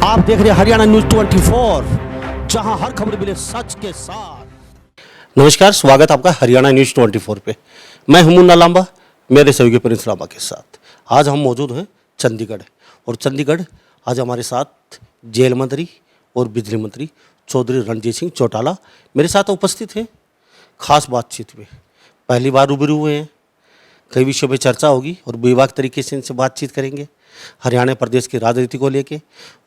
आप देख रहे हैं हरियाणा न्यूज 24, जहां हर खबर मिले सच के साथ। नमस्कार, स्वागत आपका हरियाणा न्यूज 24 पे। मैं हूं मुन्ना लांबा, मेरे सहयोगी प्रिंस लांबा के साथ। आज हम मौजूद हैं चंडीगढ़, और चंडीगढ़ आज हमारे साथ जेल मंत्री और बिजली मंत्री चौधरी रणजीत सिंह चौटाला मेरे साथ उपस्थित हैं। खास बातचीत में पहली बार रूबरू हुए हैं, कई विषयों पर चर्चा होगी और विभाग तरीके से इनसे बातचीत करेंगे हरियाणा प्रदेश की राजनीति को लेके।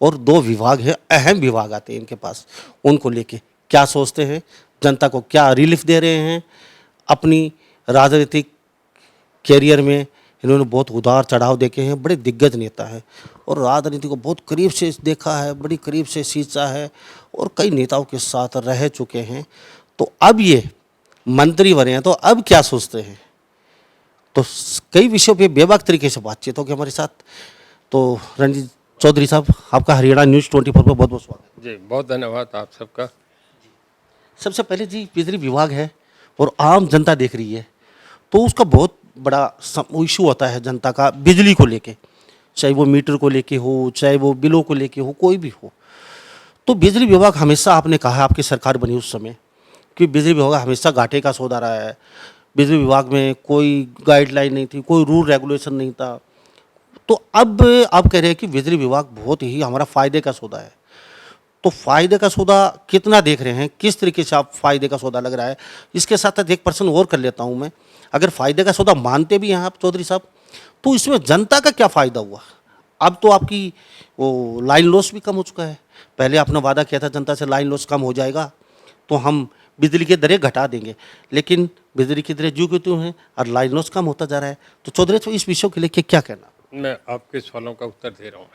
और दो विभाग है, अहम विभाग आते हैं इनके पास, उनको लेके क्या सोचते हैं, जनता को क्या रिलीफ दे रहे हैं। अपनी राजनीतिक कैरियर में इन्होंने बहुत उतार चढ़ाव देखे हैं, बड़े दिग्गज नेता हैं और राजनीति को बहुत करीब से देखा है, बड़ी करीब से सींचा है और कई नेताओं के साथ रह चुके हैं। तो अब ये मंत्री बने हैं तो अब क्या सोचते हैं, तो कई विषयों पे बेबाक तरीके से बातचीत होगी हमारे साथ। तो रणजीत चौधरी साहब, आपका हरियाणा न्यूज़ 24 पर बहुत बहुत स्वागत जी। बहुत धन्यवाद आप सबका। सबसे पहले जी, बिजली विभाग है और आम जनता देख रही है, तो उसका बहुत बड़ा इशू होता है जनता का बिजली को लेके, चाहे वो मीटर को लेके हो, चाहे वो बिलों को लेके हो, कोई भी हो। तो बिजली विभाग हमेशा, आपने कहा है आपकी सरकार बनी उस समय कि बिजली विभाग हमेशा घाटे का सौदा रहा है। बिजली विभाग में कोई गाइडलाइन नहीं थी, कोई रूल रेगुलेशन नहीं था। तो अब आप कह रहे हैं कि बिजली विभाग बहुत ही हमारा फ़ायदे का सौदा है। तो फ़ायदे का सौदा कितना देख रहे हैं, किस तरीके से आप फ़ायदे का सौदा लग रहा है? इसके साथ साथ एक प्रश्न और कर लेता हूं मैं, अगर फ़ायदे का सौदा मानते भी हैं आप चौधरी साहब, तो इसमें जनता का क्या फ़ायदा हुआ? अब तो आपकी वो लाइन लॉस भी कम हो चुका है। पहले आपने वादा किया था जनता से, लाइन लॉस कम हो जाएगा तो हम बिजली की दरें घटा देंगे, लेकिन बिजली की दरें ज्यों की त्यों हैं और लाइन लॉस कम होता जा रहा है। तो चौधरी साहब, इस विषय के लेके क्या कहना? मैं आपके सवालों का उत्तर दे रहा हूँ।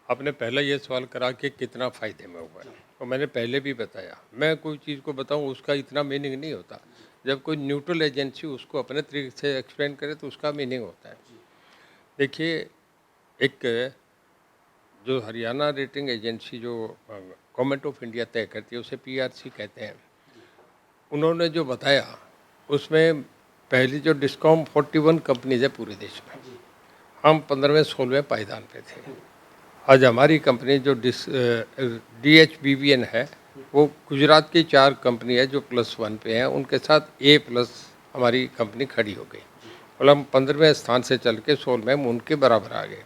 आपने पहले ये सवाल करा कि कितना फ़ायदे में हुआ है, तो मैंने पहले भी बताया, मैं कोई चीज़ को बताऊँ उसका इतना मीनिंग नहीं होता। जब कोई न्यूट्रल एजेंसी उसको अपने तरीके से एक्सप्लेन करे तो उसका मीनिंग होता है। देखिए, एक जो हरियाणा रेटिंग एजेंसी जो गवर्नमेंट ऑफ इंडिया तय करती है उसे PRC कहते हैं, उन्होंने जो बताया उसमें पहली जो डिस्कॉम 41 कंपनीज है पूरे देश में, हम 15वें-16वें पायदान पे थे। आज हमारी कंपनी जो DHBBN है, वो गुजरात की 4 कंपनी है जो +1 पे हैं, उनके साथ A+ हमारी कंपनी खड़ी हो गई। मतलब हम 15वें स्थान से चल के 16वें में उनके बराबर आ गए।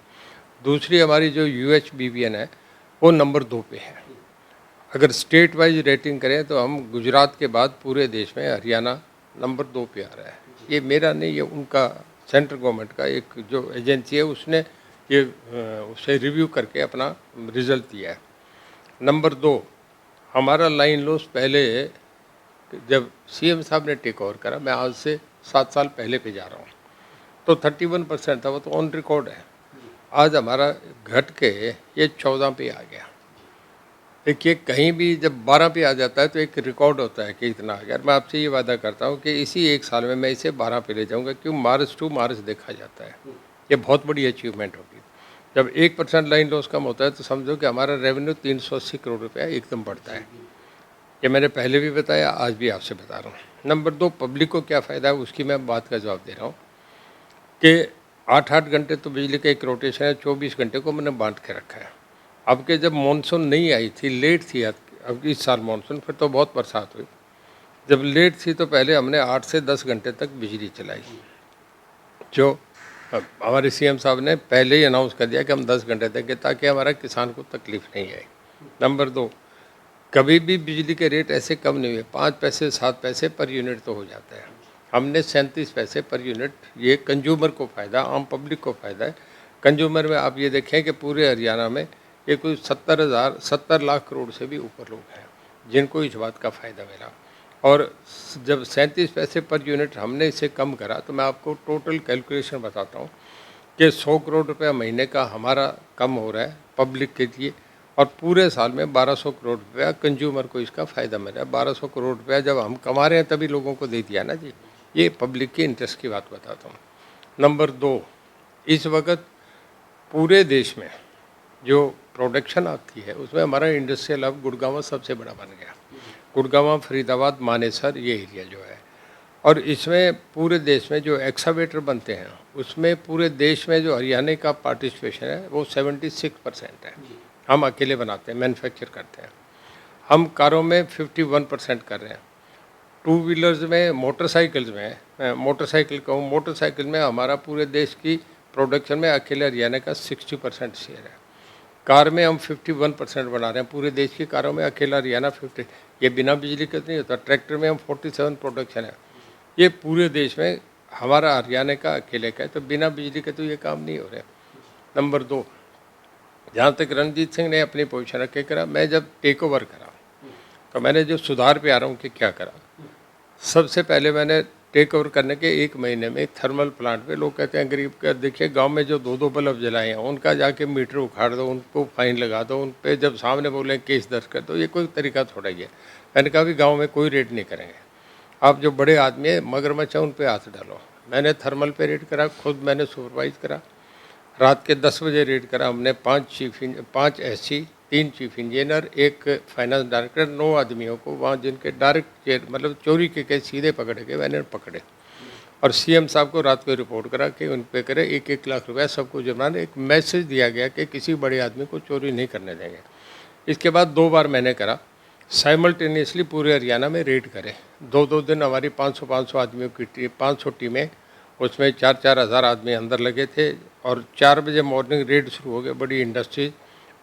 दूसरी हमारी जो UHBBN है वो नंबर 2 पे है। अगर स्टेट वाइज रेटिंग करें तो हम गुजरात के बाद पूरे देश में हरियाणा नंबर 2 पे आ रहा है। ये मेरा नहीं, ये उनका सेंट्रल गवर्नमेंट का एक जो एजेंसी है उसने ये उसे रिव्यू करके अपना रिजल्ट दिया है। नंबर 2, हमारा लाइन लॉस पहले जब CM साहब ने टेक ओवर करा, मैं आज से 7 साल पहले पे जा रहा हूँ, तो 31% था, वो तो ऑन रिकॉर्ड है। आज हमारा घट के ये 14 पे आ गया। देखिए, कहीं भी जब 12 पे आ जाता है तो एक रिकॉर्ड होता है कि इतना आ गया। मैं आपसे ये वादा करता हूँ कि इसी 1 साल में मैं इसे 12 पे ले जाऊँगा, क्यों मार्च टू मार्च देखा जाता है। ये बहुत बड़ी अचीवमेंट होगी। जब 1% लाइन लॉस कम होता है तो समझो कि हमारा रेवेन्यू 380 करोड़ रुपया एकदम बढ़ता है। ये मैंने पहले भी बताया, आज भी आपसे बता रहा हूँ। नंबर 2, पब्लिक को क्या फ़ायदा है उसकी मैं बात का जवाब दे रहा हूँ कि 8-8 घंटे तो बिजली का एक रोटेशन है, 24 घंटे को मैंने बांट के रखा है। अब के जब मानसून नहीं आई थी, लेट थी, अब इस साल मानसून, फिर तो बहुत बरसात हुई। जब लेट थी तो पहले हमने 8 से 10 घंटे तक बिजली चलाई, जो हमारे CM साहब ने पहले ही अनाउंस कर दिया कि हम 10 घंटे तक, ताकि हमारा किसान को तकलीफ नहीं आए। नंबर 2, कभी भी बिजली के रेट ऐसे कम नहीं हुए, 5 पैसे 7 पैसे पर यूनिट तो हो जाता है। हमने 37 पैसे पर यूनिट, ये कंज्यूमर को फ़ायदा, आम पब्लिक को फ़ायदा है। कंज्यूमर में आप ये देखें कि पूरे हरियाणा में ये कोई 70 लाख करोड़ से भी ऊपर लोग हैं जिनको इस बात का फ़ायदा मिला। और जब 37 पैसे पर यूनिट हमने इसे कम करा, तो मैं आपको टोटल कैलकुलेशन बताता हूँ कि 100 करोड़ रुपया महीने का हमारा कम हो रहा है पब्लिक के लिए, और पूरे साल में 1200 करोड़ रुपया कंज्यूमर को इसका फ़ायदा मिल रहा है। 1200 करोड़ रुपया जब हम कमा रहे हैं तभी लोगों को दे दिया ना जी। ये पब्लिक के इंटरेस्ट की बात बताता हूँ। नंबर 2, इस वक्त पूरे देश में जो प्रोडक्शन आती है उसमें हमारा इंडस्ट्रियल हब गुड़गांव सबसे बड़ा बन गया। गुड़गांव, फरीदाबाद, मानेसर, ये एरिया जो है, और इसमें पूरे देश में जो एक्सावेटर बनते हैं उसमें पूरे देश में जो हरियाणा का पार्टिसिपेशन है वो 76% है। हम अकेले बनाते हैं, मैन्युफैक्चर करते हैं। हम कारों में 51% कर रहे हैं। टू व्हीलर्स में, मोटरसाइकिल्स में, मैं मोटरसाइकिल कहूँ, मोटरसाइकिल में हमारा पूरे देश की प्रोडक्शन में अकेले हरियाणा का 60% शेयर है। कार में हम 51% बना रहे हैं, पूरे देश की कारों में अकेला हरियाणा 50। ये बिना बिजली के नहीं होता। ट्रैक्टर में हम 47 प्रोडक्शन है। ये पूरे देश में हमारा हरियाणा का अकेले का है, तो बिना बिजली के तो ये काम नहीं हो रहे। नंबर 2, जहाँ तक रणजीत सिंह ने अपनी पोजीशन रख के करा, मैं जब टेक ओवर करा तो मैंने जो सुधार पे आ रहा हूँ कि क्या करा। सबसे पहले मैंने टेक ओवर करने के 1 महीने में एक थर्मल प्लांट पे, लोग कहते हैं गरीब का, देखिए गांव में जो 2-2 बल्ब जलाए हैं उनका जाके मीटर उखाड़ दो, उनको फाइन लगा दो, उन पे जब सामने बोले केस दर्ज कर दो, ये कोई तरीका थोड़ा ही है। मैंने कहा भी गाँव में कोई रेड नहीं करेंगे, आप जो बड़े आदमी है मगरमच्छ है उन पर हाथ डालो। मैंने थर्मल पे रेड करा, खुद मैंने सुपरवाइज करा। रात के 10 बजे रेड करा हमने। 5 SC, 3 chief engineer, 1 finance director, 9 आदमियों को वहाँ जिनके डायरेक्ट मतलब चोरी के केस सीधे पकड़े गए, मैंने पकड़े। और CM साहब को रात को रिपोर्ट करा कि उन पे करे 1-1 लाख रुपया सबको जुर्माना। एक मैसेज दिया गया कि किसी बड़े आदमी को चोरी नहीं करने देंगे। इसके बाद 2 बार मैंने करा, साइमल्टेनियसली पूरे हरियाणा में रेड करे। 2-2 दिन हमारी 500 आदमियों की 500 टीमें, उसमें 4-4 हज़ार आदमी अंदर लगे थे। और 4 बजे मॉर्निंग रेड शुरू हो गए। बड़ी इंडस्ट्रीज,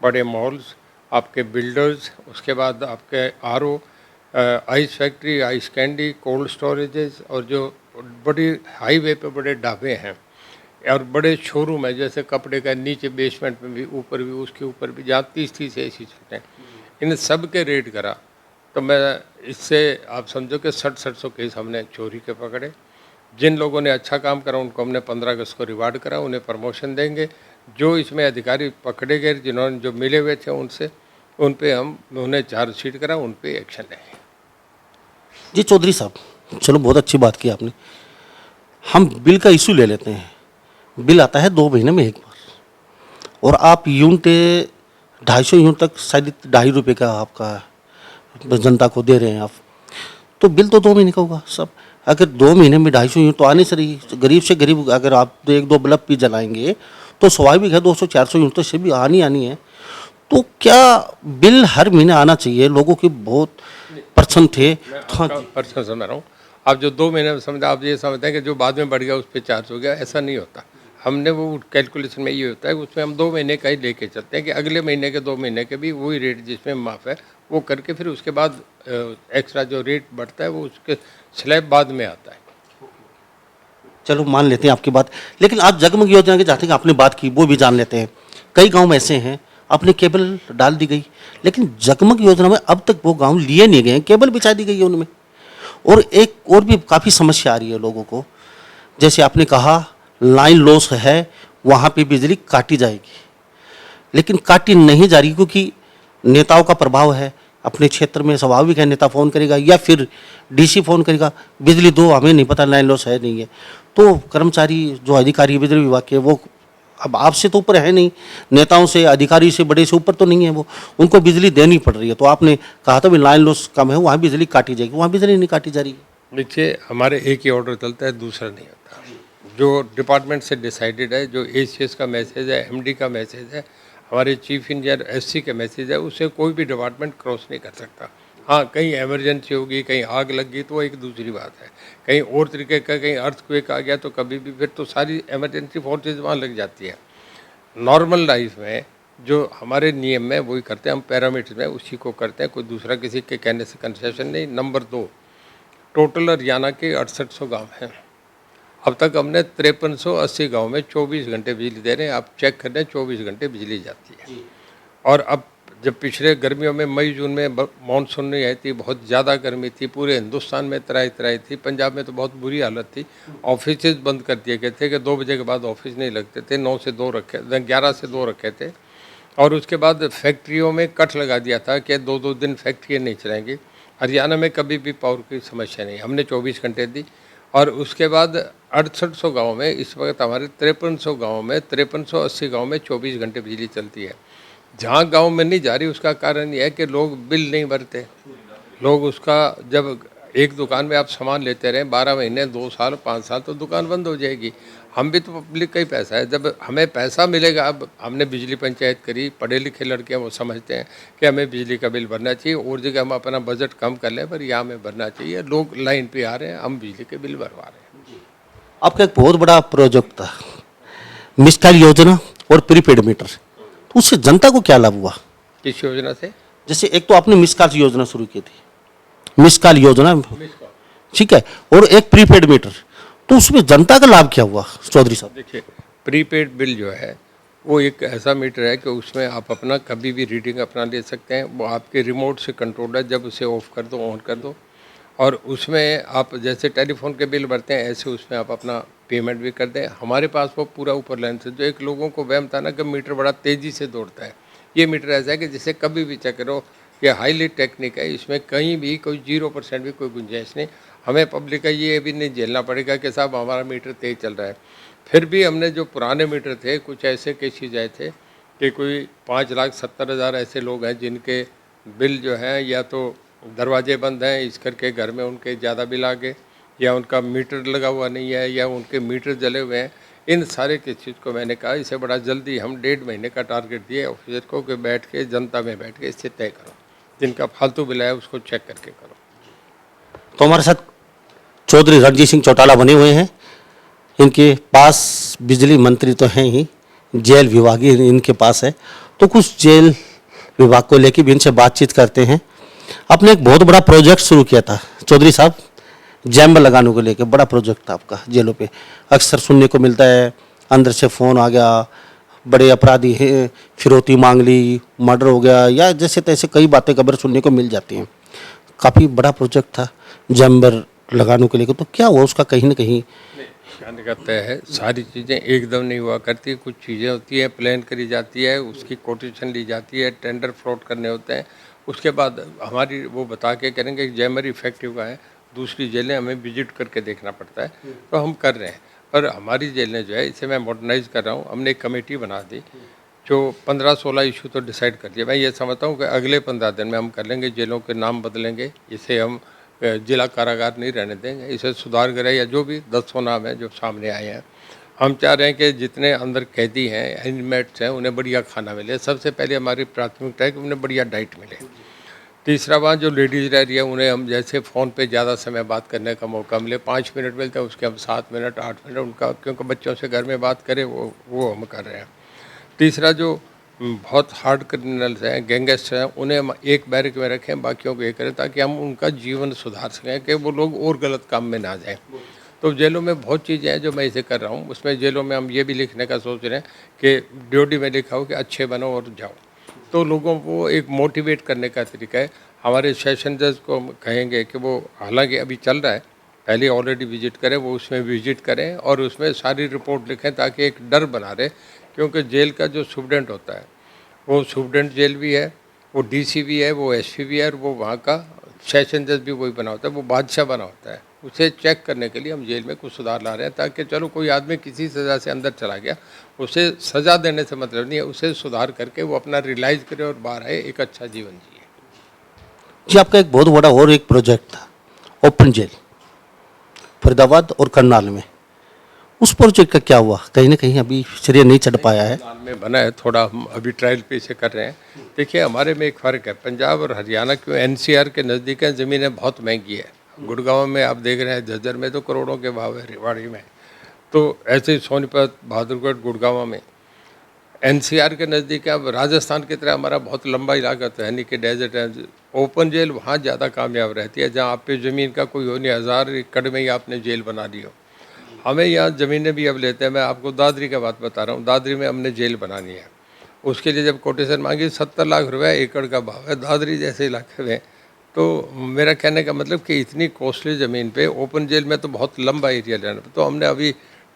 बड़े मॉल्स, आपके बिल्डर्स, उसके बाद आपके RO, ice factory, ice candy, cold storages, और जो बड़ी हाईवे पे बड़े ढाबे हैं और बड़े शोरूम है, जैसे कपड़े का नीचे बेसमेंट में भी, ऊपर भी, उसके ऊपर भी, जहाँ 30-30 AC चलते हैं, इन सब के रेड करा। तो मैं इससे आप समझो कि 60-700 केस हमने चोरी के पकड़े। जिन लोगों ने अच्छा काम करा उनको हमने 15 अगस्त को रिवार्ड करा, उन्हें प्रमोशन देंगे। जो इसमें अधिकारी पकड़े गए, जिन्होंने जो मिले हुए थे उनसे, उन पे हम उन्हें चार्जशीट करा, उन पे एक्शन लेंगे। जी चौधरी साहब, चलो बहुत अच्छी बात की आपने। हम बिल का इशू ले लेते हैं। बिल आता है 2 महीने में एक बार, और आप यूनिट 250 यूनिट तक शायद ₹2.5 का आपका जनता को दे रहे हैं आप, तो बिल तो 2 महीने का होगा सब। अगर 2 महीने में 250 यूनिट तो आने से रही, गरीब से गरीब अगर आप 1-2 बल्ब भी जलाएंगे तो स्वाभाविक है 200-400 यूनिट तो से भी आनी है। तो क्या बिल हर महीने आना चाहिए? लोगों की बहुत प्रश्न थे। हाँ जी। पर्सनल समझ रहा हूँ। आप जो 2 महीने में समझा, आप ये समझते हैं कि जो बाद में बढ़ गया उस पर चार्ज हो गया, ऐसा नहीं होता। हमने वो कैलकुलेशन में ये होता है कि उसमें हम 2 महीने का ही लेके चलते हैं कि अगले महीने के 2 महीने के भी वही रेट जिसमें माफ़ है वो करके, फिर उसके बाद एक्स्ट्रा जो रेट बढ़ता है वो उसके स्लैब बाद में आता है। चलो मान लेते हैं आपकी बात, लेकिन आप जगमग योजना के चाहते हैं, आपने बात की वो भी जान लेते हैं। कई गांव में ऐसे हैं अपने केबल डाल दी गई, लेकिन जगमग योजना में अब तक वो गांव लिए नहीं गए हैं, केबल बिछा दी गई है उनमें। और एक और भी काफ़ी समस्या आ रही है लोगों को, जैसे आपने कहा लाइन लॉस है, वहाँ पे बिजली काटी जाएगी, लेकिन काटी नहीं जा रही क्योंकि नेताओं का प्रभाव है। अपने क्षेत्र में स्वाभाविक है, नेता फ़ोन करेगा या फिर DC फ़ोन करेगा, बिजली दो, हमें नहीं पता लाइन लॉस है नहीं है। तो कर्मचारी जो अधिकारी बिजली विभाग के, वो अब आपसे तो ऊपर है नहीं, नेताओं से, अधिकारी से, बड़े से ऊपर तो नहीं है, वो उनको बिजली देनी पड़ रही है। तो आपने कहा था भी लाइन लॉस कम है, वहाँ बिजली काटी जाएगी, वहाँ बिजली नहीं काटी जा रही है। देखिए, हमारे एक ही ऑर्डर चलता है, दूसरा नहीं होता। जो डिपार्टमेंट से डिसाइडेड है, जो ACS का मैसेज है, MD का मैसेज है, हमारे चीफ इंजीनियर SC का मैसेज है, उसे कोई भी डिपार्टमेंट क्रॉस नहीं कर सकता। हाँ, कहीं इमरजेंसी होगी, कहीं आग लग गई तो वो एक दूसरी बात है। कहीं और तरीके का, कहीं अर्थक्वेक आ गया तो कभी भी, फिर तो सारी इमरजेंसी फोर्सेज वहाँ लग जाती है। नॉर्मल लाइफ में जो हमारे नियम में वही करते हैं, हम पैरामीटर्स में उसी को करते हैं, कोई दूसरा किसी के कहने से कंसेशन नहीं। नंबर 2, टोटल हरियाणा के 6800 गाँव हैं। अब तक हमने 5380 गांव में 24 घंटे बिजली दे रहे हैं। आप चेक कर लें, 24 घंटे बिजली जाती है। और अब जब पिछले गर्मियों में मई जून में मानसून नहीं आई थी, बहुत ज़्यादा गर्मी थी, पूरे हिंदुस्तान में तराई थी, पंजाब में तो बहुत बुरी हालत थी। ऑफिस बंद कर दिए गए थे कि 2 बजे के बाद ऑफिस नहीं लगते थे, 9 से 2 रखे, 11 से 2 रखे थे। और उसके बाद फैक्ट्रियों में कट लगा दिया था कि 2-2 दिन फैक्ट्रियाँ नहीं चलेंगी। हरियाणा में कभी भी पावर की समस्या नहीं, हमने 24 घंटे दी। और उसके बाद 6800 गाँव में, इस वक्त हमारे 5300 गाँव में, 5380 गाँव में 24 घंटे बिजली चलती है। जहाँ गांव में नहीं जा रही उसका कारण यह है कि लोग बिल नहीं भरते। लोग उसका जब एक दुकान में आप सामान लेते रहें 12 महीने, 2 साल, 5 साल, तो दुकान बंद हो जाएगी। हम भी तो पब्लिक का ही पैसा है, जब हमें पैसा मिलेगा। अब हमने बिजली पंचायत करी, पढ़े लिखे लड़के हैं वो समझते हैं कि हमें बिजली का बिल भरना चाहिए, और जगह हम अपना बजट कम कर लें, पर यहाँ हमें भरना चाहिए। लोग लाइन पे आ रहे हैं, हम बिजली के बिल भरवा रहे हैं। आपका एक बहुत बड़ा प्रोजेक्ट था, मिस कॉल योजना और प्रीपेड मीटर, तो उससे जनता को क्या लाभ हुआ? किस योजना से? जैसे एक तो आपने मिस कॉल योजना शुरू की थी, मिस कॉल योजना, ठीक है, और एक प्रीपेड मीटर, तो उसमें जनता का लाभ क्या हुआ चौधरी साहब? देखिए, प्रीपेड बिल जो है वो एक ऐसा मीटर है कि उसमें आप अपना कभी भी रीडिंग अपना ले सकते हैं। वो आपके रिमोट से कंट्रोल है, जब उसे ऑफ कर दो, ऑन कर दो, और उसमें आप जैसे टेलीफोन के बिल भरते हैं ऐसे उसमें आप अपना पेमेंट भी कर दें। हमारे पास वो पूरा ऊपर लाइन से, जो एक लोगों को वहम था ना कि मीटर बड़ा तेज़ी से दौड़ता है, ये मीटर ऐसा है कि जिसे कभी भी चेक करो, ये हाईली टेक्निक है, इसमें कहीं भी कोई 0% भी कोई गुंजाइश नहीं। हमें पब्लिक का ये भी नहीं झेलना पड़ेगा कि साहब हमारा मीटर तेज़ चल रहा है। फिर भी हमने जो पुराने मीटर थे, कुछ ऐसे केसेज आए थे कि कोई 5,70,000 ऐसे लोग हैं जिनके बिल जो हैं या तो दरवाजे बंद हैं इस करके घर में उनके ज़्यादा बिल आ गए, या उनका मीटर लगा हुआ नहीं है, या उनके मीटर जले हुए हैं। इन सारे केसेज को मैंने कहा इसे बड़ा जल्दी हम 1.5 महीने का टारगेट दिए ऑफिसर को कि बैठ के जनता में बैठ के इससे तय करो, जिनका फालतू बिल है उसको चेक करके करो। तो हमारे साथ चौधरी रणजीत सिंह चौटाला बने हुए हैं, इनके पास बिजली मंत्री तो हैं ही, जेल विभाग ही इनके पास है, तो कुछ जेल विभाग को लेकर भी इनसे बातचीत करते हैं। आपने एक बहुत बड़ा प्रोजेक्ट शुरू किया था चौधरी साहब, जैम्बर लगाने को लेकर बड़ा प्रोजेक्ट था आपका जेलों पे। अक्सर सुनने को मिलता है अंदर से फ़ोन आ गया, बड़े अपराधी हैं, फिरौती मांग ली, मर्डर हो गया, या जैसे तैसे कई बातें खबर सुनने को मिल जाती हैं। काफ़ी बड़ा प्रोजेक्ट था जैम्बर लगाने को लेकर, तो क्या हुआ उसका कहीं ना कहीं? कहने का तय है, सारी चीज़ें एकदम नहीं हुआ करती, कुछ चीज़ें होती हैं प्लान करी जाती है, उसकी कोटेशन ली जाती है, टेंडर फ्रॉड करने होते हैं, उसके बाद हमारी वो बता के करेंगे कि जैमर इफेक्टिव का है, दूसरी जेलें हमें विजिट करके देखना पड़ता है, तो हम कर रहे हैं। पर हमारी जेलें जो है इसे मैं मॉडर्नाइज कर रहा हूँ, हमने एक कमेटी बना दी जो 15-16 इशू तो डिसाइड कर दिया। मैं ये समझता हूँ कि अगले 15 दिन में हम कर लेंगे, जेलों के नाम बदलेंगे, इसे हम जिला कारागार नहीं रहने देंगे, इसे सुधार करें, या जो भी 10 नाम है जो सामने आए हैं। हम चाह रहे हैं कि जितने अंदर कैदी हैं, इनमेट्स हैं, उन्हें बढ़िया खाना मिले। सबसे पहले हमारी प्राथमिकता है कि उन्हें बढ़िया डाइट मिले। तीसरा बात, जो लेडीज़ रह रही है उन्हें हम जैसे फ़ोन पे ज़्यादा समय बात करने का मौका मिले, 5 मिनट मिलता है उसके हम 7 मिनट 8 मिनट उनका, क्योंकि बच्चों से घर में बात करें वो हम कर रहे हैं। तीसरा, जो बहुत हार्ड क्रिमिनल्स हैं, गैंगस्टर हैं, उन्हें हम एक बैरक में रखें, बाकियों को ये करें, ताकि हम उनका जीवन सुधार सकें कि वो लोग और गलत काम में ना जाएं। तो जेलों में बहुत चीज़ें हैं जो मैं इसे कर रहा हूँ। उसमें जेलों में हम ये भी लिखने का सोच रहे हैं कि ड्यूटी में लिखा हो कि अच्छे बनो और जाओ, तो लोगों को एक मोटिवेट करने का तरीका है। हमारे सेशन जज को हम कहेंगे कि वो, हालांकि अभी चल रहा है, पहले ऑलरेडी विजिट करें, वो उसमें विजिट करें और उसमें सारी रिपोर्ट लिखें, ताकि एक डर बना रहे। क्योंकि जेल का जो सुप्रिटेंडेंट होता है वो सुप्रिटेंडेंट जेल भी है, वो डीसी भी है, वो एसपी भी है, और वो वहाँ का सेशन जज भी वही बना होता है, वो बादशाह बना होता है। उसे चेक करने के लिए हम जेल में कुछ सुधार ला रहे हैं, ताकि चलो कोई आदमी किसी सज़ा से अंदर चला गया, उसे सज़ा देने से मतलब नहीं है, उसे सुधार करके वो अपना रियलाइज़ करे और बाहर आए, एक अच्छा जीवन जिए। जी, आपका एक बहुत बड़ा और एक प्रोजेक्ट था, ओपन जेल फरीदाबाद और करनाल में, उस प्रोजेक्ट का क्या हुआ? कहीं ना कहीं अभी श्रेय नहीं चढ़ पाया है। करनाल में बना है, थोड़ा हम अभी ट्रायल पे इसे कर रहे हैं। देखिए, हमारे में एक फ़र्क है, पंजाब और हरियाणा क्यों एनसीआर के नज़दीक है, ज़मीनें बहुत महंगी है। गुड़गांव में आप देख रहे हैं, झज्जर में तो करोड़ों के भाव है, रेवाड़ी में, तो ऐसे ही सोनीपत, बहादुरगढ़, गुड़गांव में एनसीआर के नज़दीक है। अब राजस्थान की तरह हमारा बहुत लंबा इलाका तो है नहीं कि डेजर्ट है। ओपन जेल वहाँ ज़्यादा कामयाब रहती है, जहाँ आप पे ज़मीन का कोई हो नहीं, 1000 एकड़ में ही आपने जेल बना दी हो। हमें यहाँ ज़मीनें भी अब लेते हैं। मैं आपको दादरी का बात बता रहा हूँ, दादरी में हमने जेल बनानी है, उसके लिए जब कोटेशन मांगी 70 लाख रुपये एकड़ का भाव है दादरी जैसे इलाके में। तो मेरा कहने का मतलब कि इतनी कॉस्टली ज़मीन पे ओपन जेल में तो बहुत लंबा एरिया लेना, तो हमने अभी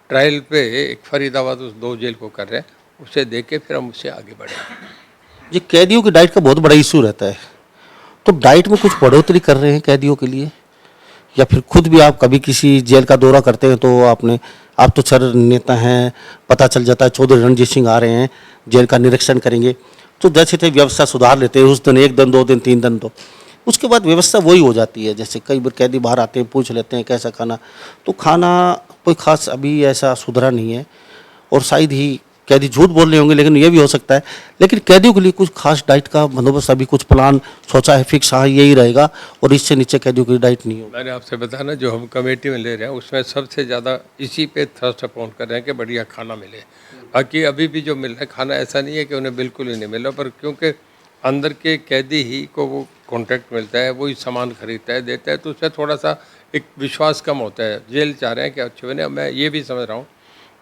ट्रायल पे एक फरीदाबाद उस 2 जेल को कर रहे हैं, उसे देख के फिर हम उससे आगे बढ़ेंगे। ये कैदियों की डाइट का बहुत बड़ा इशू रहता है, तो डाइट में कुछ बढ़ोतरी कर रहे हैं कैदियों के लिए, या फिर खुद भी आप कभी किसी जेल का दौरा करते हैं तो आप तो सर नेता हैं, पता चल जाता है चौधरी रणजीत सिंह आ रहे हैं, जेल का निरीक्षण करेंगे, तो जैसे थे व्यवस्था सुधार लेते हैं, उस दिन 1 दिन 2 दिन 3 दिन, तो उसके बाद व्यवस्था वही हो जाती है। जैसे कई बार कैदी बाहर आते हैं, पूछ लेते हैं कैसा खाना, तो खाना कोई खास अभी ऐसा सुधरा नहीं है। और शायद ही कैदी झूठ बोल रहे होंगे, लेकिन ये भी हो सकता है। लेकिन कैदियों के लिए कुछ खास डाइट का बंदोबस्त अभी कुछ प्लान सोचा है, फिक्स हाँ यही रहेगा और इससे नीचे कैदियों की डाइट नहीं होगी। मैंने आपसे बताया ना, जो हम कमेटी में ले रहे हैं उसमें सबसे ज़्यादा इसी पे थ्रस्ट अपॉन कर रहे हैं कि बढ़िया खाना मिले। बाकी अभी भी जो मिल रहा है खाना, ऐसा नहीं है कि उन्हें बिल्कुल ही नहीं मिल रहा, पर क्योंकि अंदर के कैदी ही को वो कॉन्ट्रैक्ट मिलता है, वही सामान खरीदता है, देता है, तो उससे थोड़ा सा एक विश्वास कम होता है। जेल चाह रहे हैं कि अच्छे बने। मैं ये भी समझ रहा हूँ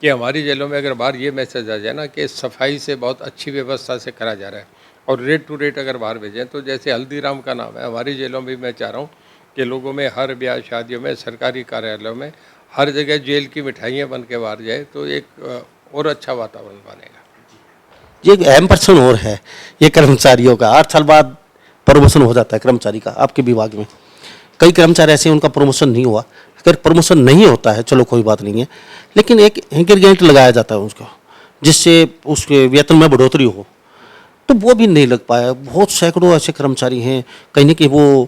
कि हमारी जेलों में अगर बाहर ये मैसेज आ जाए ना कि सफाई से बहुत अच्छी व्यवस्था से करा जा रहा है, और रेट टू रेट अगर बाहर भेजें, तो जैसे हल्दीराम का नाम है, हमारी जेलों में भी मैं चाह रहा हूँ कि लोगों में हर ब्याह शादियों में, सरकारी कार्यालयों में, हर जगह जेल की मिठाइयाँ बन के बाहर जाए, तो एक और अच्छा वातावरण बनेगा। ये एक अहम प्रश्न और है ये कर्मचारियों का। 8 साल बाद प्रमोशन हो जाता है कर्मचारी का आपके विभाग में। कई कर्मचारी ऐसे हैं उनका प्रमोशन नहीं हुआ। अगर प्रमोशन नहीं होता है चलो कोई बात नहीं है, लेकिन एक इंक्रीमेंट लगाया जाता है उसको, जिससे उसके वेतन में बढ़ोतरी हो, तो वो भी नहीं लग पाया। बहुत सैकड़ों ऐसे कर्मचारी हैं कहीं ना कहीं वो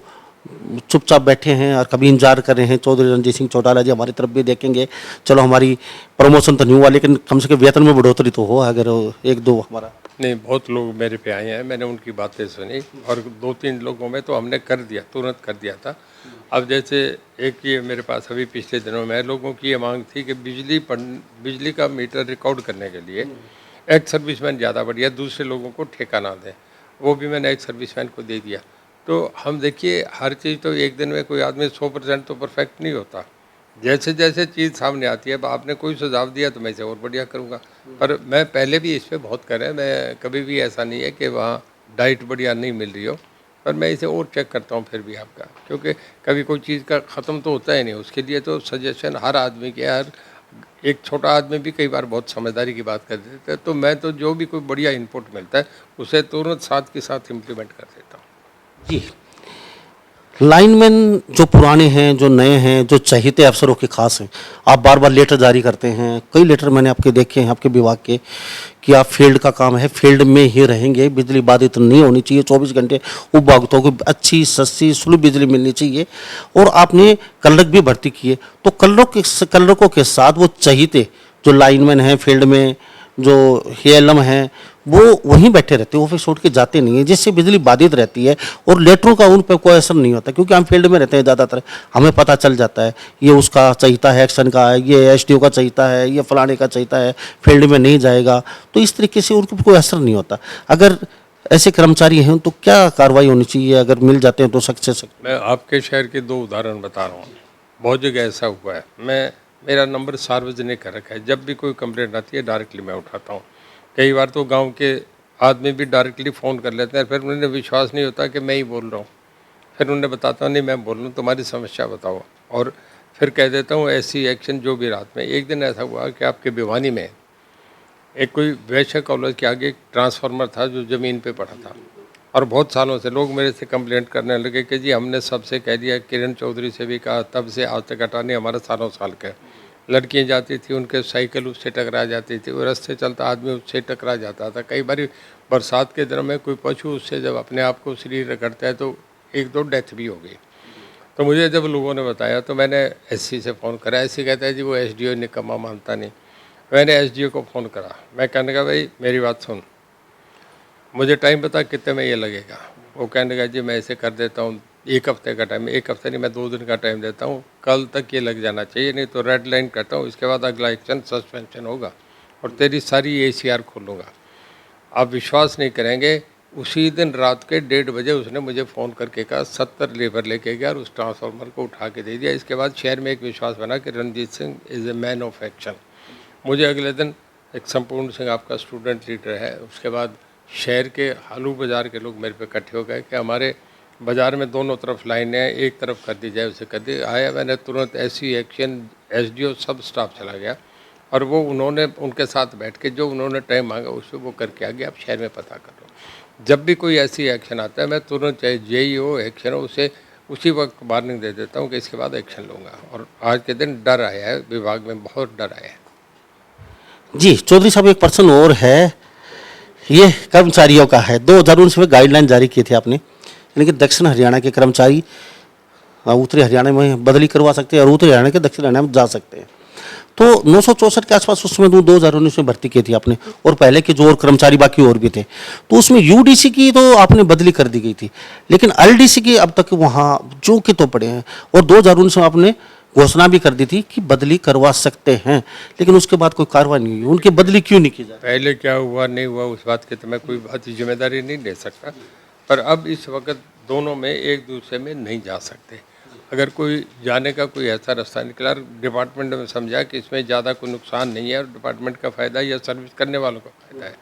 चुपचाप बैठे हैं और कभी इंतजार कर रहे हैं। चौधरी रणजीत सिंह चौटाला जी हमारी तरफ भी देखेंगे, चलो हमारी प्रमोशन तो नहीं हुआ लेकिन कम से कम वेतन में बढ़ोतरी तो हो। अगर एक दो हमारा नहीं, बहुत लोग मेरे पे आए हैं, मैंने उनकी बातें सुनी, और 2-3 लोगों में तो हमने कर दिया, तुरंत कर दिया था। अब जैसे एक ये मेरे पास अभी पिछले दिनों में लोगों की ये मांग थी कि बिजली का मीटर रिकॉर्ड करने के लिए एक सर्विसमैन ज़्यादा बढ़िया, दूसरे लोगों को ठेका ना दें। वो भी मैंने एक सर्विसमैन को दे दिया। तो हम देखिए, हर चीज़ तो एक दिन में कोई आदमी 100% तो परफेक्ट नहीं होता। जैसे जैसे चीज़ सामने आती है, अब आपने कोई सुझाव दिया तो मैं इसे और बढ़िया करूँगा। पर मैं पहले भी इस पे बहुत करे, मैं कभी भी ऐसा नहीं है कि वहाँ डाइट बढ़िया नहीं मिल रही हो, पर मैं इसे और चेक करता हूँ फिर भी आपका, क्योंकि कभी कोई चीज़ का ख़त्म तो होता ही नहीं। उसके लिए तो सजेशन हर आदमी के, हर एक छोटा आदमी भी कई बार बहुत समझदारी की बात कर देता है। तो मैं तो जो भी कोई बढ़िया इनपुट मिलता है उसे तुरंत साथ के साथ इम्प्लीमेंट कर देता हूँ। जी, लाइनमैन जो पुराने हैं, जो नए हैं, जो चहेते अफसरों के खास हैं, आप बार बार लेटर जारी करते हैं। कई लेटर मैंने आपके देखे हैं आपके विभाग के, कि आप फील्ड का काम है, फील्ड में ही रहेंगे, बिजली बाधित नहीं होनी चाहिए, 24 घंटे उपभोक्ताओं को अच्छी सस्ती सुलभ बिजली मिलनी चाहिए। और आपने क्लर्क भी भर्ती किए, तो क्लर्कों के साथ वो चहेते जो लाइनमैन हैं फील्ड में, जो हेएलएम हैं, वो वहीं बैठे रहते हैं, ऑफिस छोड़ के जाते नहीं हैं, जिससे बिजली बाधित रहती है और लेटरों का उन पर कोई असर नहीं होता। क्योंकि हम फील्ड में रहते हैं ज़्यादातर, हमें पता चल जाता है ये उसका चाहिता है, एक्शन का है, ये एसडीओ का चाहिता है, ये फलाने का चाहिता है, फील्ड में नहीं जाएगा, तो इस तरीके से उनको कोई असर नहीं होता। अगर ऐसे कर्मचारी हैं तो क्या कार्रवाई होनी चाहिए, अगर मिल जाते हैं तो सक्सेस? मैं आपके शहर के 2 उदाहरण बता रहा हूँ। बहुत जगह ऐसा हुआ है। मेरा नंबर सार्वजनिक कर रखा है, जब भी कोई कंप्लेंट आती है डायरेक्टली मैं उठाता हूँ। कई बार तो गांव के आदमी भी डायरेक्टली फ़ोन कर लेते हैं, फिर उन्हें विश्वास नहीं होता कि मैं ही बोल रहा हूँ। फिर उन्हें बताता हूँ नहीं मैं बोल रहा हूँ, तुम्हारी समस्या बताओ, और फिर कह देता हूँ ऐसी एक्शन जो भी। रात में एक दिन ऐसा हुआ कि आपके भिवानी में एक कोई वैश्य कॉलेज के आगे एक ट्रांसफार्मर था जो ज़मीन पे पड़ा था, और बहुत सालों से लोग मेरे से कंप्लेंट करने लगे कि जी हमने सबसे कह दिया, किरण चौधरी से भी कहा, तब से आज तक हटा नहीं, हमारा सालों साल का। लड़कियाँ जाती थी, उनके साइकिल उससे टकरा जाती थी, वो रास्ते चलता आदमी उससे टकरा जाता था। कई बार बरसात के दिनों में कोई पशु उससे जब अपने आप को शरीर रगड़ता है तो 1-2 डेथ भी हो गई। तो मुझे जब लोगों ने बताया तो मैंने एससी से फ़ोन करा। एससी कहता है जी वो एसडीओ निकम्मा मानता नहीं। मैंने एसडीओ को फ़ोन करा, मैं कहने का भाई मेरी बात सुन, मुझे टाइम बता कितने में ये लगेगा। वो कहने का जी मैं ऐसे कर देता हूँ, 1 हफ्ते का टाइम, 1 हफ्ते नहीं मैं 2 दिन का टाइम देता हूँ, कल तक ये लग जाना चाहिए, नहीं तो रेड लाइन करता हूँ, इसके बाद अगला एक्शन सस्पेंशन होगा और तेरी सारी एसीआर खोलूँगा। आप विश्वास नहीं करेंगे, उसी दिन रात के 1:30 बजे उसने मुझे फ़ोन करके कहा 70 लेबर लेके गया और उस ट्रांसफार्मर को उठा के दे दिया। इसके बाद शहर में एक विश्वास बना कि Ranjit Singh is a man of action. मुझे अगले दिन एक संपूर्ण सिंह आपका स्टूडेंट लीडर है, उसके बाद शहर के हालू बाज़ार के लोग मेरे पे इकट्ठे हो गए कि हमारे बाज़ार में दोनों तरफ लाइनें हैं, एक तरफ कर दी जाए, उसे कर दी। आया मैंने तुरंत ऐसी एक्शन, एसडीओ सब स्टाफ चला गया और वो उन्होंने उनके साथ बैठ के जो उन्होंने टाइम मांगा उस पर वो करके आ गया। आप शहर में पता कर लो, जब भी कोई ऐसी एक्शन आता है मैं तुरंत, चाहे जेई हो एक्शन हो, उसे उसी वक्त वार्निंग दे देता हूँ कि इसके बाद एक्शन लूँगा। और आज के दिन डर आया है, विभाग में बहुत डर आया है। जी चौधरी साहब, एक प्रश्न और है, ये कर्मचारियों का है। 2019 में गाइडलाइन जारी की थी आपने, यानी कि दक्षिण हरियाणा के कर्मचारी उत्तरी हरियाणा में बदली करवा सकते हैं और उत्तरी हरियाणा के दक्षिण हरियाणा में जा सकते हैं। तो 964 के आसपास उसमें 2019 में भर्ती की थी आपने, और पहले के जो और कर्मचारी बाकी और भी थे, तो उसमें यूडीसी की तो आपने बदली कर दी गई थी, लेकिन एलडीसी की अब तक वहाँ जो कि तो पड़े हैं। और 2019 में आपने घोषणा भी कर दी थी कि बदली करवा सकते हैं, लेकिन उसके बाद कोई कार्रवाई नहीं हुई। उनकी बदली क्यों नहीं की जा रही? पहले क्या हुआ नहीं हुआ उस बात की तो मैं कोई बात की जिम्मेदारी नहीं ले सकता, पर अब इस वक्त दोनों में एक दूसरे में नहीं जा सकते। अगर कोई जाने का कोई ऐसा रास्ता निकला, डिपार्टमेंट में समझा कि इसमें ज़्यादा कोई नुकसान नहीं है और डिपार्टमेंट का फ़ायदा या सर्विस करने वालों का फ़ायदा है,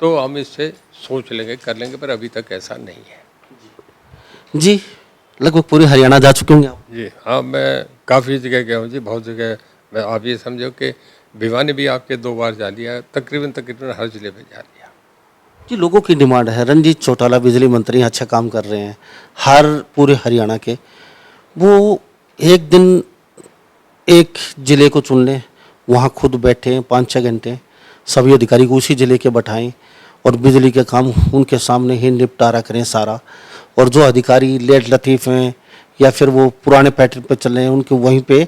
तो हम इससे सोच लेंगे, कर लेंगे, पर अभी तक ऐसा नहीं है। जी, लगभग पूरे हरियाणा जा चुके होंगे आप। जी हाँ, मैं काफ़ी जगह गया हूँ जी, बहुत जगह। मैं आप ये समझो कि भिवानी भी आपके 2 बार जा लिया, तकरीबन तकरीबन हर ज़िले में जा लिया। जी, लोगों की डिमांड है, रणजीत चौटाला बिजली मंत्री अच्छा काम कर रहे हैं हर पूरे हरियाणा के। वो एक दिन एक ज़िले को चुन लें, वहाँ खुद बैठें 5-6 घंटे, सभी अधिकारी को उसी ज़िले के बैठाएं और बिजली के काम उनके सामने ही निपटारा करें सारा। और जो अधिकारी लेट लतीफ़ हैं या फिर वो पुराने पैटर्न पे चल रहे हैं, उनके वहीं पे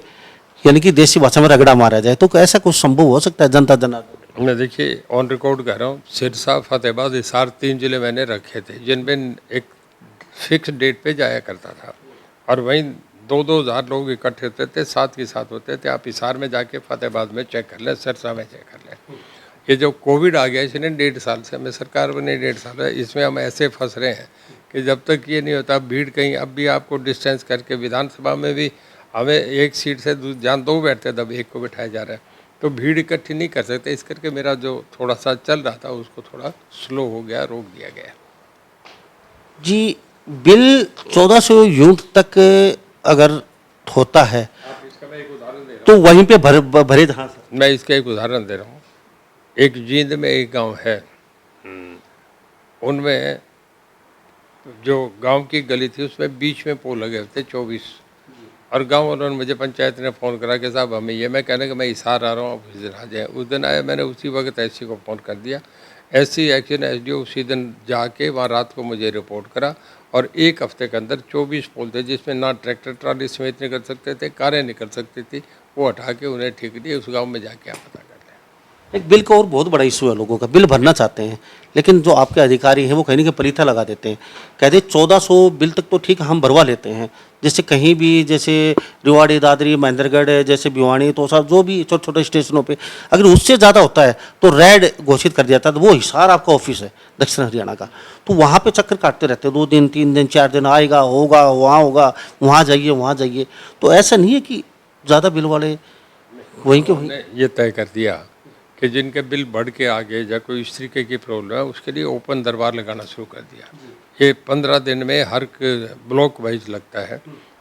यानी कि देसी भाषा में रगड़ा मारा जाए, तो ऐसा कुछ संभव हो सकता है जनता जनार्दन? मैं देखिए ऑन रिकॉर्ड कह रहा हूँ, सिरसा, फतेहाबाद, हिसार 3 ज़िले मैंने रखे थे जिनमें एक फिक्स डेट पे जाया करता था, और वहीं 2-2 हज़ार लोग इकट्ठे होते थे, साथ के साथ होते थे। आप हिसार में जाके फतेहाबाद में चेक कर लें, सिरसा में चेक कर लें। ये जो कोविड आ गया इसने 1.5 साल से, हमें सरकार बने 1.5 साल है, इसमें हम ऐसे फंस रहे हैं कि जब तक ये नहीं होता भीड़ कहीं, अब भी आपको डिस्टेंस करके विधानसभा में भी हमें एक सीट से जहाँ 2 बैठते थे अब 1 को बिठाया जा रहा है, तो भीड़ इकट्ठी नहीं कर सकते। इस करके मेरा जो थोड़ा सा चल रहा था उसको थोड़ा स्लो हो गया, रोक दिया गया। जी, बिल 1400 यूनिट तक अगर होता है आप इसका मैं एक उदाहरण दे रहा तो वहीं पे भरे। हाँ सर। हूँ, मैं इसका एक उदाहरण दे रहा हूँ। एक जींद में एक गांव है, उनमें जो गांव की गली थी उसमें बीच में पोल लगे हुए थे 24, और गांव वालों ने मुझे पंचायत ने फ़ोन करा कि साहब हमें ये, मैं कहने कि मैं हिसार आ रहा हूँ, आप उस दिन आ जाएँ। उस दिन आया, मैंने उसी वक्त एससी को फ़ोन कर दिया। एससी एक्शन एसडीओ उसी दिन जाके वहाँ रात को मुझे रिपोर्ट करा, और 1 हफ्ते के अंदर 24 पोल थे जिसमें ना ट्रैक्टर ट्राली समेत निकल सकते थे, कारें निकल सकती थी, वो हटा के उन्हें ठीक दिए। उस गाँव में जाके आप पता कर लें। एक बिल का और बहुत बड़ा इशू है, लोगों का बिल भरना चाहते हैं, लेकिन जो आपके अधिकारी हैं वो कहीं ना कहीं पलीथा लगा देते हैं। कहते 1400 बिल तक तो ठीक है, हम भरवा लेते हैं, जैसे कहीं भी, जैसे रेवाड़ी, दादरी, महेंद्रगढ़, जैसे भिवानी, तो सब जो भी छोटे छोटे स्टेशनों पे अगर उससे ज़्यादा होता है तो रेड घोषित कर दिया जाता है। तो वो हिसार आपका ऑफिस है दक्षिण हरियाणा का, तो वहाँ पे चक्कर काटते रहते हैं, 2 दिन 3 दिन 4 दिन, आएगा होगा वहाँ जाइए वहाँ जाइए। तो ऐसा नहीं है कि ज़्यादा बिल वाले वहीं के वहीं। हमने ये तय कर दिया कि जिनके बिल बढ़ के आ गए या कोई इस तरीके की प्रॉब्लम है, उसके लिए ओपन दरबार लगाना शुरू कर दिया। ये 15 दिन में हर ब्लॉक वाइज लगता है,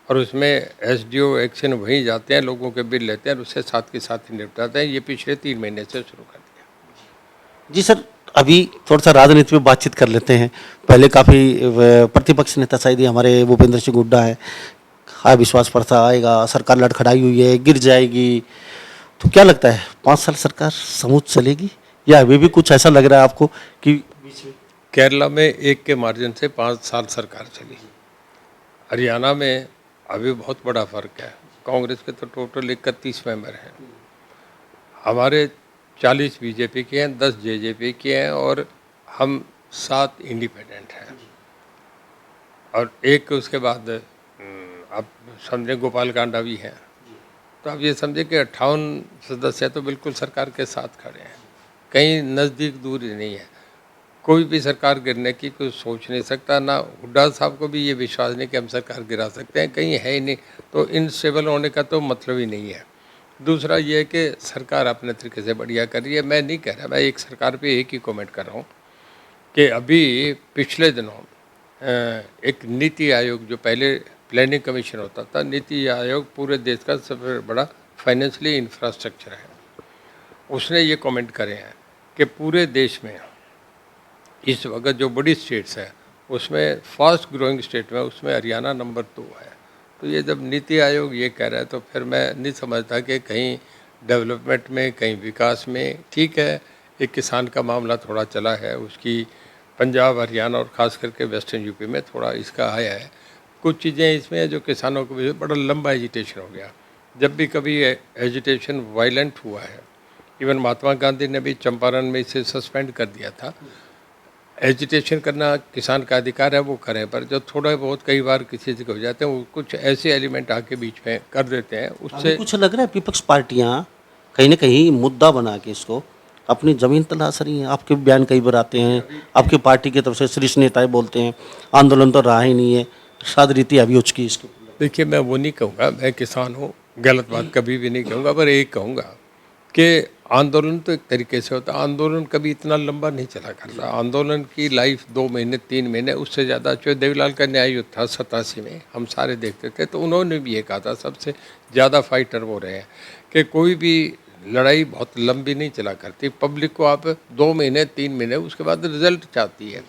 और उसमें एसडीओ एक्शन वहीं जाते हैं, लोगों के बिल लेते हैं और उससे साथ के साथ ही निपटाते हैं। ये पिछले 3 महीने से शुरू कर दिया। जी सर, अभी थोड़ा सा राजनीति में बातचीत कर लेते हैं। पहले काफ़ी प्रतिपक्ष नेता शायद ही हमारे भूपेंद्र सिंह हुड्डा है, अविश्वास प्रस्ताव आएगा, सरकार लड़खड़ाई हुई है, गिर जाएगी, तो क्या लगता है 5 साल सरकार समूच चलेगी, या अभी भी कुछ ऐसा लग रहा है आपको कि केरला में 1 के मार्जिन से 5 साल सरकार चली। हरियाणा में अभी बहुत बड़ा फर्क है, कांग्रेस के तो टोटल 31 मेंबर हैं, हमारे 40 बीजेपी के हैं, 10 जेजेपी के हैं, और हम 7 इंडिपेंडेंट हैं, और एक उसके बाद आप समझे गोपाल कांडा भी हैं। तो आप ये समझे कि 58 सदस्य तो बिल्कुल सरकार के साथ खड़े हैं, कहीं नज़दीक दूर ही नहीं है। कोई भी सरकार गिरने की कोई सोच नहीं सकता, ना हुड्डा साहब को भी ये विश्वास नहीं कि हम सरकार गिरा सकते हैं, कहीं है ही नहीं, तो इनस्टेबल होने का तो मतलब ही नहीं है। दूसरा ये है कि सरकार अपने तरीके से बढ़िया कर रही है, मैं नहीं कह रहा, मैं एक सरकार पे एक ही कमेंट कर रहा हूँ कि अभी पिछले दिनों एक नीति आयोग, जो पहले प्लानिंग कमीशन होता था, नीति आयोग पूरे देश का सबसे बड़ा फाइनेंशियली इंफ्रास्ट्रक्चर है, उसने ये कमेंट करे हैं कि पूरे देश में इस वक्त जो बड़ी स्टेट्स है उसमें फास्ट ग्रोइंग स्टेट में उसमें हरियाणा नंबर 2 है। तो ये जब नीति आयोग ये कह रहा है तो फिर मैं नहीं समझता कि कहीं डेवलपमेंट में, कहीं विकास में, ठीक है एक किसान का मामला थोड़ा चला है, उसकी पंजाब, हरियाणा और ख़ास करके वेस्टर्न यूपी में थोड़ा इसका आया है। कुछ चीज़ें इसमें है जो किसानों को भी बड़ा लंबा एजिटेशन हो गया। जब भी कभी एजिटेशन वायलेंट हुआ है, इवन महात्मा गांधी ने भी चंपारण में इसे सस्पेंड कर दिया था। एजिटेशन करना किसान का अधिकार है, वो करें, पर जो थोड़ा बहुत कई बार किसी से हो जाते हैं, वो कुछ ऐसे एलिमेंट आके बीच में कर देते हैं, अभी उससे कुछ लग रहा है विपक्ष पार्टियां कहीं ना कहीं मुद्दा बना के इसको अपनी जमीन तलाश रही हैं। आपके बयान कई बार आते हैं, आपकी पार्टी की तरफ से शीर्ष नेताएं बोलते हैं आंदोलन तो रहा ही नहीं है, शायद रीति अभी उचकी इसके। देखिए, मैं वो नहीं कहूँगा, मैं किसान हूँ, गलत बात कभी भी नहीं कहूँगा, पर एक कहूँगा कि आंदोलन तो एक तरीके से होता है, आंदोलन कभी इतना लंबा नहीं चला करता। आंदोलन की लाइफ 2 महीने 3 महीने, उससे ज़्यादा। जो देवीलाल का न्याय युद्ध था 87 में, हम सारे देखते थे, तो उन्होंने भी ये कहा था सबसे ज़्यादा फाइटर वो रहे हैं कि कोई भी लड़ाई बहुत लंबी नहीं चला करती। पब्लिक को आप 2 महीने 3 महीने, उसके बाद रिजल्ट चाहती है।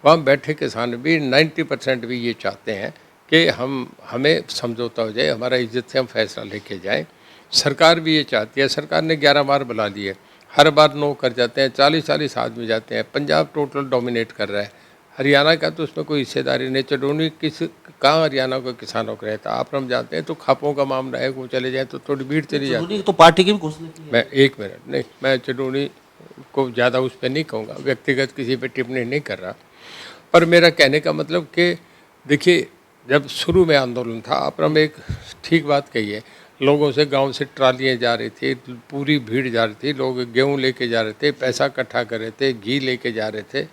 वहाँ बैठे किसान भी 90% भी ये चाहते हैं कि हमें समझौता हो जाए, हमारा इज्जत से हम फैसला लेके जाएं। सरकार भी ये चाहती है। सरकार ने 11 बार बुला लिए, हर बार नो कर जाते हैं, 40-40 आदमी जाते हैं। पंजाब टोटल डोमिनेट कर रहा है, हरियाणा का तो उसमें कोई हिस्सेदारी नहीं। चटोनी कहाँ हरियाणा को किसानों को रहता, आप हम जानते हैं। तो खापों का मामला है, वो चले जाए तो थोड़ी भीड़ चली जाती है। तो पार्टी की भी घोषणा की है। मैं 1 मिनट नहीं, मैं चटोनी को ज़्यादा उस पर नहीं कहूँगा, व्यक्तिगत किसी पे टिप्पणी नहीं कर रहा, पर मेरा कहने का मतलब कि देखिए, जब शुरू में आंदोलन था, आपने एक ठीक बात कही है, लोगों से गांव से ट्रालियाँ जा रही थी, पूरी भीड़ जा रही थी, लोग गेहूं लेके जा रहे थे, पैसा इकट्ठा कर रहे थे, घी लेके जा रहे थे,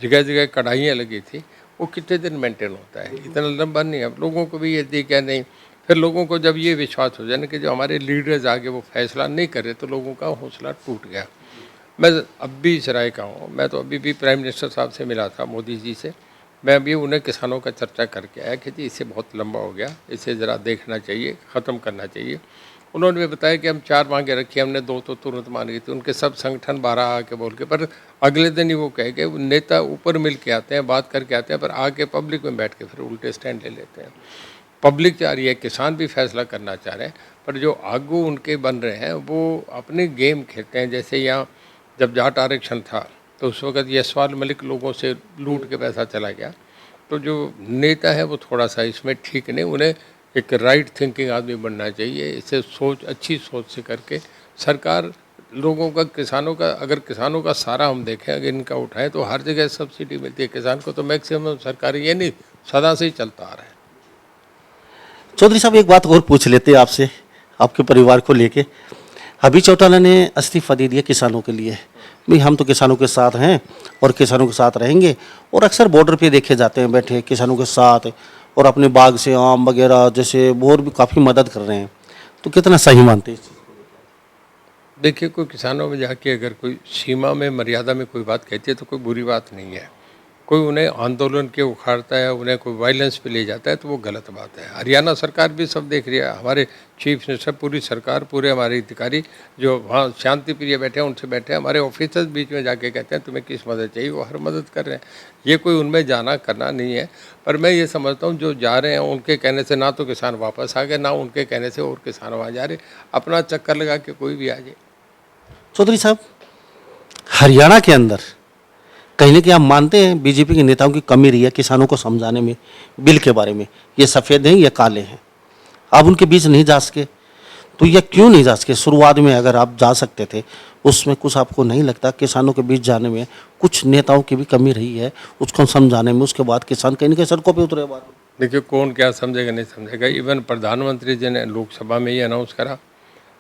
जगह जगह कढ़ाइयाँ लगी थी। वो कितने दिन मेंटेन होता है, इतना लंबा नहीं। अब लोगों को भी ये थी क्या नहीं, फिर लोगों को जब ये विश्वास हो जाए ना कि जो हमारे लीडर्स आगे वो फैसला नहीं कर रहे, तो लोगों का हौसला टूट गया। मैं अब भी इस राय का हूँ, मैं तो अभी भी प्राइम मिनिस्टर साहब से मिला था, मोदी जी से। मैं अभी उन्हें किसानों का चर्चा करके आया कि जी इसे बहुत लंबा हो गया, इसे ज़रा देखना चाहिए, ख़त्म करना चाहिए। उन्होंने भी बताया कि हम 4 मांगे रखी, हमने 2 तो तुरंत मान गई थी। उनके सब संगठन 12 आके बोल के, पर अगले दिन ही वो कह के नेता ऊपर मिल के आते हैं, बात करके आते हैं, पर आके पब्लिक में बैठ के फिर उल्टे स्टैंड ले लेते हैं। पब्लिक चाह रही है, किसान भी फैसला करना चाह रहे हैं, पर जो आगू उनके बन रहे हैं वो अपने गेम खेलते हैं। जैसे यहाँ जब जाट आरक्षण था, तो उस वक्त यशपाल मलिक लोगों से लूट के पैसा चला गया। तो जो नेता है वो थोड़ा सा इसमें ठीक नहीं, उन्हें एक राइट थिंकिंग आदमी बनना चाहिए। इसे अच्छी सोच से करके सरकार लोगों का, किसानों का, अगर किसानों का सारा हम देखें, अगर इनका उठाएं तो हर जगह सब्सिडी मिलती है किसान को, तो मैक्सिमम सरकारी ये नहीं सदा से ही चलता आ रहा है। चौधरी साहब, एक बात और पूछ लेते हैं आपसे, आपके परिवार को लेके। अभी चौटाला ने इस्तीफा दे दिया किसानों के लिए, भाई हम तो किसानों के साथ हैं और किसानों के साथ रहेंगे, और अक्सर बॉर्डर पे देखे जाते हैं बैठे किसानों के साथ, और अपने बाग से आम वगैरह जैसे और भी काफ़ी मदद कर रहे हैं, तो कितना सही मानते हैं इस चीज़ को? देखिए, कोई किसानों में जाके अगर कोई सीमा में, मर्यादा में कोई बात कहती है तो कोई बुरी बात नहीं है। कोई उन्हें आंदोलन के उखाड़ता है, उन्हें कोई वायलेंस पे ले जाता है, तो वो गलत बात है। हरियाणा सरकार भी सब देख रही है, हमारे चीफ मिनिस्टर, पूरी सरकार, पूरे हमारे अधिकारी जो वहाँ शांति प्रिय बैठे हैं, उनसे बैठे हैं, हमारे ऑफिसर्स बीच में जाके कहते हैं तुम्हें किस मदद चाहिए, वो हर मदद कर रहे हैं। ये कोई उनमें जाना करना नहीं है, पर मैं ये समझता हूँ जो जा रहे हैं उनके कहने से ना तो किसान वापस आ गए, ना उनके कहने से और किसान वहाँ जा रहे। अपना चक्कर लगा के कोई भी आ जाए। चौधरी साहब, हरियाणा के अंदर कहीं ना कहीं आप मानते हैं बीजेपी के नेताओं की कमी रही है किसानों को समझाने में, बिल के बारे में, ये सफ़ेद हैं ये काले हैं, आप उनके बीच नहीं जा सके, तो ये क्यों नहीं जा सके? शुरुआत में अगर आप जा सकते थे, उसमें कुछ आपको नहीं लगता किसानों के बीच जाने में कुछ नेताओं की भी कमी रही है उसको समझाने में? उसके बाद किसान कहीं ना कहीं सड़कों पर उतरे बाद। देखिए, कौन क्या समझेगा नहीं समझेगा। इवन प्रधानमंत्री जी ने लोकसभा में ये अनाउंस करा,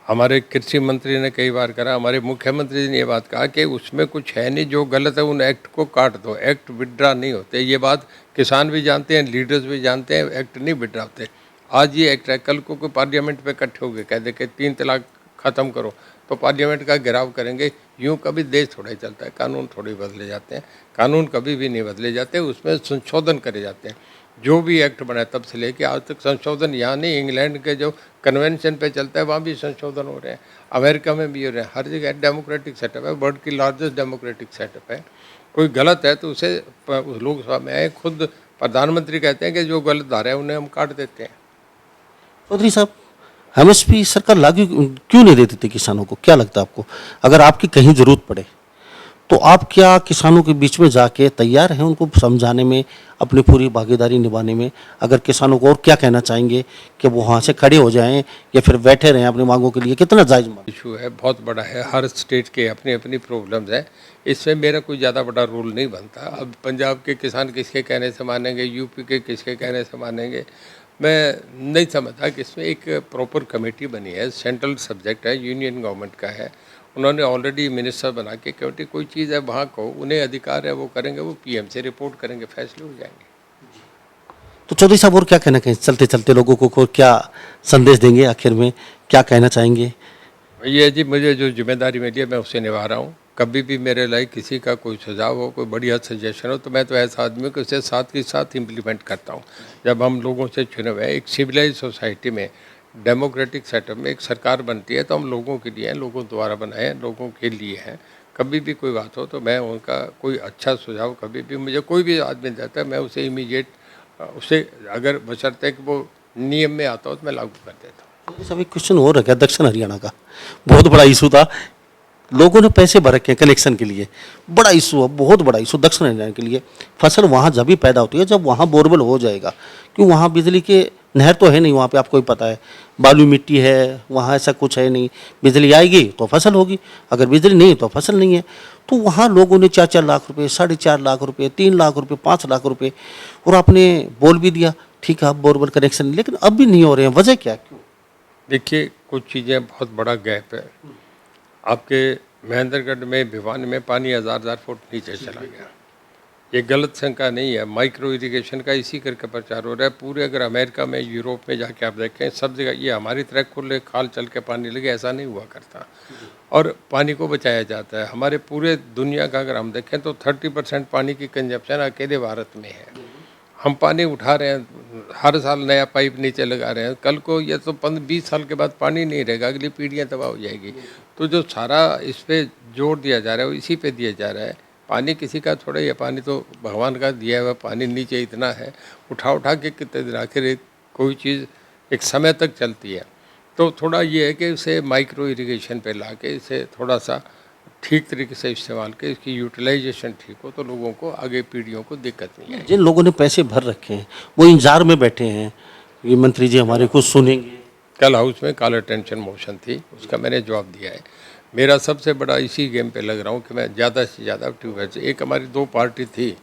हमारे कृषि मंत्री ने कई बार करा, हमारे मुख्यमंत्री जी ने ये बात कहा कि उसमें कुछ है नहीं, जो गलत है उन एक्ट को काट दो, एक्ट विड्रा नहीं होते। ये बात किसान भी जानते हैं, लीडर्स भी जानते हैं, एक्ट नहीं विड्रा होते। आज ये एक्ट है, कल को कोई पार्लियामेंट पे इकट्ठे हो गए कह दे कि 3 तलाक ख़त्म करो, तो पार्लियामेंट का घेराव करेंगे। यूँ कभी देश थोड़ा ही चलता है, कानून थोड़े बदले जाते हैं, कानून कभी भी नहीं बदले जाते, उसमें संशोधन करे जाते हैं। जो भी एक्ट बना तब से लेके आज तक संशोधन, यहाँ नहीं, इंग्लैंड के जो कन्वेंशन पे चलता है वहाँ भी संशोधन हो रहे हैं, अमेरिका में भी हो रहे हैं, हर जगह डेमोक्रेटिक सेटअप है, वर्ल्ड की लार्जेस्ट डेमोक्रेटिक सेटअप है। कोई गलत है तो उसे लोकसभा में आए, खुद प्रधानमंत्री कहते हैं कि जो गलत धारा है उन्हें हम काट देते हैं। चौधरी साहब, एमएसपी सरकार लागू क्यों नहीं देती थी किसानों को? क्या लगता है आपको? अगर आपकी कहीं ज़रूरत पड़े तो आप क्या किसानों के बीच में जाके तैयार हैं उनको समझाने में, अपनी पूरी भागीदारी निभाने में? अगर किसानों को और क्या कहना चाहेंगे कि वो वहाँ से खड़े हो जाएं या फिर बैठे रहें अपनी मांगों के लिए? कितना जायज़ मांग? इशू है, बहुत बड़ा है, हर स्टेट के अपनी अपनी प्रॉब्लम्स है, इसमें मेरा कोई ज़्यादा बड़ा रोल नहीं बनता। अब पंजाब के किसान किसके कहने से मानेंगे, यूपी के किसके कहने से मानेंगे, मैं नहीं समझता कि इसमें एक प्रॉपर कमेटी बनी है, सेंट्रल सब्जेक्ट है, यूनियन गवर्नमेंट का है, उन्होंने ऑलरेडी मिनिस्टर बना के कमेटी, कोई चीज़ है वहाँ को उन्हें अधिकार है वो करेंगे, वो पीएम से रिपोर्ट करेंगे, फैसले हो जाएंगे। तो चौधरी साहब और क्या कहना कहें, चलते चलते लोगों को क्या संदेश देंगे, आखिर में क्या कहना चाहेंगे? ये जी मुझे जो जिम्मेदारी मिली है मैं उसे निभा रहा हूँ। कभी भी मेरे लाइक किसी का कोई सुझाव हो, कोई बढ़िया सजेशन हो, तो मैं तो ऐसा आदमी हूँ कि उसे साथ के साथ इम्प्लीमेंट करता हूँ। जब हम लोगों से चुने हुए एक सिविलाइज सोसाइटी में, डेमोक्रेटिक सेटअप में एक सरकार बनती है तो हम लोगों के लिए हैं, लोगों द्वारा बनाए हैं, लोगों के लिए हैं। कभी भी कोई बात हो तो मैं उनका कोई अच्छा सुझाव, कभी भी मुझे कोई भी आदमी देता है, मैं उसे इमीडिएट उसे, अगर बशर्ते कि वो नियम में आता हो तो मैं लागू कर देता हूँ। सब एक क्वेश्चन हो रखा है दक्षिण हरियाणा का, बहुत बड़ा इशू था, लोगों ने पैसे भर रखे हैं कनेक्शन के लिए, बड़ा इशू है, बहुत बड़ा इशू दक्षिण हरियाणा के लिए। फसल वहाँ जब भी पैदा होती है जब वहाँ बोरवेल हो जाएगा, क्यों वहाँ बिजली के नहर तो है नहीं, वहाँ पे आपको ही पता है बालू मिट्टी है, वहाँ ऐसा कुछ है नहीं, बिजली आएगी तो फसल होगी, अगर बिजली नहीं तो फसल नहीं है। तो वहाँ लोगों ने 4-4 लाख रुपए, 4.5 लाख रुपए, 3 लाख रुपए, 5 लाख रुपए, और आपने बोल भी दिया ठीक है आप बोरवेल कनेक्शन, लेकिन अब भी नहीं हो रहे हैं, वजह क्या, क्यों? देखिए कुछ चीज़ें, बहुत बड़ा गैप है। आपके महेंद्रगढ़ में, भिवानी में पानी हज़ार फुट नीचे चला गया। ये गलत शंका नहीं है, माइक्रो इरिगेशन का इसी करके प्रचार हो रहा है। पूरे अगर अमेरिका में, यूरोप में जाके आप देखें, सब जगह ये हमारी तरह खुले खाल चल के पानी लगे, ऐसा नहीं हुआ करता, और पानी को बचाया जाता है। हमारे पूरे दुनिया का अगर हम देखें तो 30% पानी की कंजप्शन अकेले भारत में है। हम पानी उठा रहे हैं, हर साल नया पाइप नीचे लगा रहे हैं, कल को ये तो 15-20 साल के बाद पानी नहीं रहेगा, अगली पीढ़ियाँ तबाह हो जाएगी। तो जो सारा इस पे जोर दिया जा रहा है वो इसी पे दिया जा रहा है। पानी किसी का थोड़ा ही है, पानी तो भगवान का दिया हुआ पानी, नीचे इतना है, उठा के कितने दिन, आखिर कोई चीज़ एक समय तक चलती है। तो थोड़ा ये है कि इसे माइक्रो इरिगेशन पे ला के इसे थोड़ा सा ठीक तरीके से इस्तेमाल के इसकी यूटिलाइजेशन ठीक हो तो लोगों को, आगे पीढ़ियों को दिक्कत नहीं है। जिन लोगों ने पैसे भर रखे हैं वो इंतजार में बैठे हैं, ये मंत्री जी हमारे कुछ सुनेंगे। कल हाउस में कॉल अटेंशन मोशन थी, उसका मैंने जवाब दिया है। मेरा सबसे बड़ा इसी गेम पे लग रहा हूँ कि मैं ज़्यादा से ज़्यादा ट्यूबवेल से, एक हमारी 2 पार्टी थी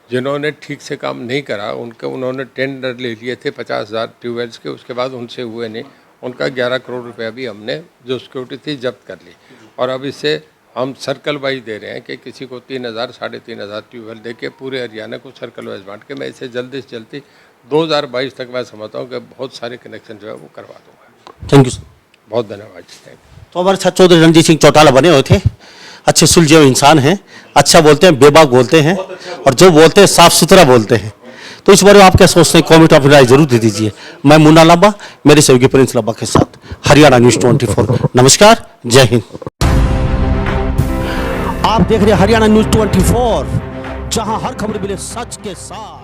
जिन्होंने ठीक से काम नहीं करा, उन्होंने टेंडर ले लिए थे 50,000 ट्यूबवेल्स के, उसके बाद उनसे हुए नहीं, उनका 11 करोड़ रुपया भी हमने जो सिक्योरिटी थी जब्त कर ली, और अब इससे हम सर्कल वाइज दे रहे हैं कि किसी को 3,000, 3,500 ट्यूबवेल दे के पूरे हरियाणा को सर्कल वाइज बांट के मैं इसे जल्दी से जल्दी 2022 तक मैं समझता हूँ कि बहुत सारे कनेक्शन जो है वो करवा दूँगा। थैंक यू सर, बहुत धन्यवाद जी, थैंक यू। तो हमारे साथ चौधरी रणजीत सिंह चौटाला बने हुए थे, अच्छे सुलझे हुए इंसान हैं, अच्छा बोलते हैं, बेबाक बोलते हैं, और जो बोलते हैं साफ सुथरा बोलते हैं। तो इस बारे में आप क्या सोचते हैं, कमेंट अपनी राय जरूर दे दीजिए। मैं मुन्ना लांबा, मेरे सहयोगी प्रिंस लांबा के साथ हरियाणा न्यूज़ 24। नमस्कार, जय हिंद। आप देख रहे हैं हरियाणा न्यूज़ 24, जहां हर खबर मिले सच के साथ।